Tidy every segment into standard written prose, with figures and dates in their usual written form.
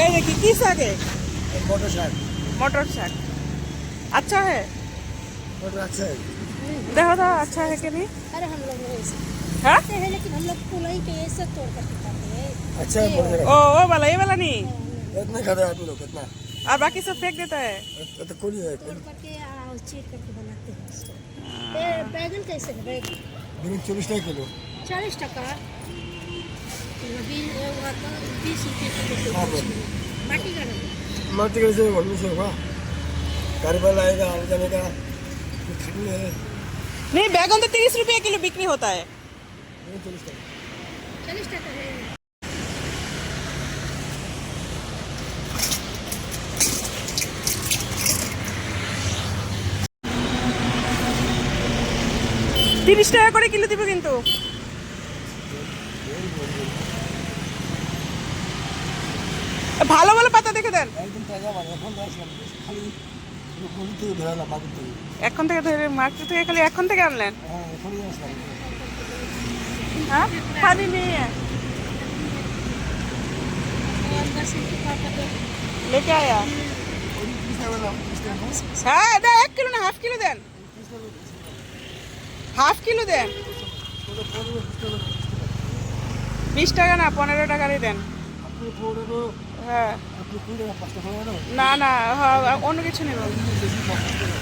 এই দেখি কি শাক है? मटर साग। मटर साग अच्छा है? मटर अच्छा है। देखो तो अच्छा है कि नहीं? अरे हम लोग नहीं ऐसे हाँ? खाते हैं, लेकिन हम लोग पुलाई पे ऐसे तोड़ करके खाते हैं। अच्छा है मटर ओ वो वाला, ये वाला नहीं, इतना खाता है आप लोग कितना? और बाकी सब फेंक देता है। तो कोई है तोड़ करके चीर करके बनाते हैं उसको। बैगन कैसे है? बैगन बिन 40 किलो। 40 टका। 20 रुपये किलो। हाँ बोल। माटी का रंग। मटर कैसे बनने से होगा? कारबल आएगा आने जाने का खड़ी है। नहीं, बैगन तो 30 रुपये किलो बिक्री होता है। 40 टका। 40 टका है। তিরিশ টাকা করে কিলো দিবে কিন্তু। ভালো ভালো পাতা দেখে দেন। একদম তাজা মাল এখন তো আসলাম খালি গলি থেকে ধরালাম মার্কেট থেকে। এখন থেকে ধরে মার্কেট থেকে খালি এখন থেকে আনলেন? হ্যাঁ এখনই আসলাম। हाँ खाली नहीं है, अंदर से लेके आया। हाँ दे 1 किलो ना half kilo then, half kilo then. 20 টাকা না 15 টাকারই দেন। হ্যাঁ না না অন্য কিছু নেব।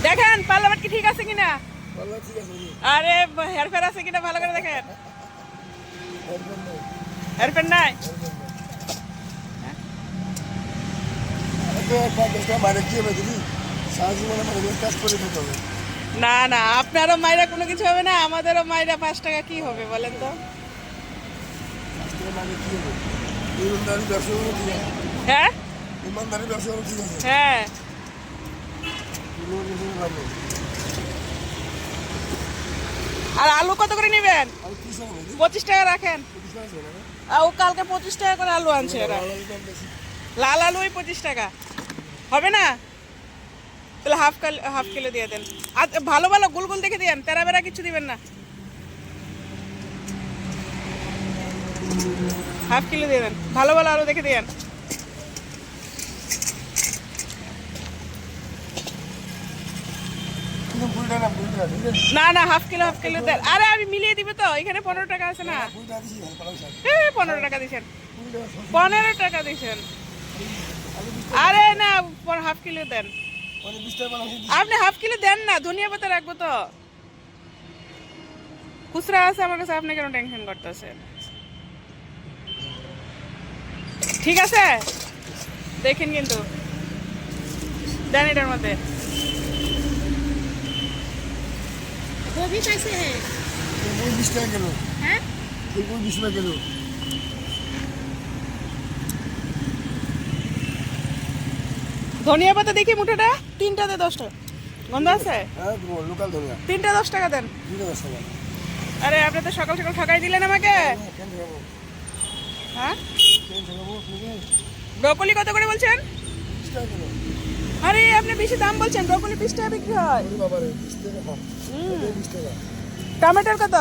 দেখেন পার্লামেন্ট কি ঠিক আছে কিনা, আরে হেরফের আছে কিনা ভালো করে দেখেন। হেরফের নাই? না না আপনারও মাইরা কোনো কিছু হবে না, আমাদেরও মাইরা 5 টাকা কি হবে বলেন তো? হ্যাঁ হ্যাঁ আর আলু কত করে নেবেন? 25 টাকা রাখেন। ও কালকে 25 টাকা করে আলু আনছে এরা, লাল আলুই 25 টাকা হবে না? তাহলে হাফ কিলো দিয়ে দেন। আর ভালো ভালো গোল গোল দেখে দেন, তেরা বেরা কিছু দিবেন না। হাফ কিলো দিয়ে দেন, ভালো ভালো আলু দেখে দেন। না না হাফ কিলো দেন। আরে আমি মিলিয়ে দিব তো, এখানে 15 টাকা আছে না? হ্যাঁ 15 টাকা দিছেন, 15 টাকা দিছেন। আরে না হাফ কিলো দেন, আপনি হাফ কিলো দেন না, ধনিয়া পাতা রাখবো তো। খুচরা আছে আমার কাছে, আপনি কেন টেনশন করতেছেন? ঠিক আছে দেখেন কিন্তু দেন এটার মধ্যে। गोभी कैसे है? 20 টাকা কিলো। हैं? 20 টাকা কিলো। ধনিয়া পাতা দেখি মুঠোটা, 3টাতে 10 টাকা। গন্ধ আছে? হ্যাঁ লোকাল ধনিয়া। 3টা 10 টাকা দেন। 10 টাকা। আরে আপনি তো সকাল সকাল ঠকাই দিলেন আমাকে। কেন খাবো? হ্যাঁ কেন খাবো? ব্রকলি কত করে বলছেন? 20 টাকা কিলো। আরে আপনি বেশি দাম বলছেন, ব্রকলি 20 টাকা বিক্রি হয়। ওরে বাবা রে 20 টাকা কম। 20 টাকা। টমেটোর কত?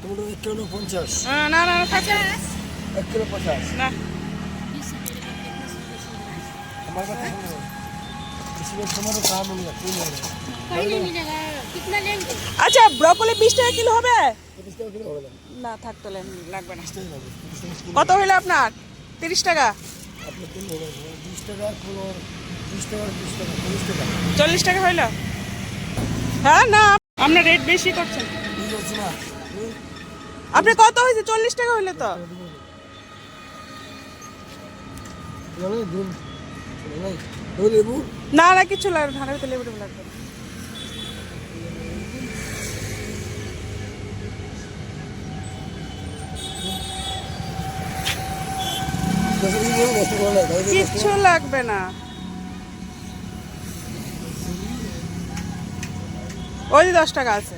Tomato 1 kilo 50। না না থাকে 1 কিলো 50। না। 20 रुपये का कितना हमारे पास टमाटो इसमें टमाटो कहाँ मिलेगा? कोई नहीं मिलेगा। कहीं नहीं मिलेगा। कितना लेंगे? আচ্ছা ব্রকলি 20 টাকা কিলো হবে? 20 টাকা কিলো হবে না। না থাক তাহলে লাগবে না। 20 টাকা হবে। 20 টাকা কিলো। কত হইলো আপনার? 30 টাকা। আপনি কিলো হবে 20 টাকা কিলো। 20 টাকা 20 টাকা 40 টাকা। 40 টাকা হইলো? হ্যাঁ না আপনার রেট বেশি করছেন। ঠিক আছে না? আপনি কত হয়েছে? 40 টাকা হইলো তো। বলে দিন। নাই। ওই লেবু না না কিছু লাগবে না, ধানের তেলে লেবু লাগবে। কিচ্ছু লাগবে না, ওই 10 টাকা আছে।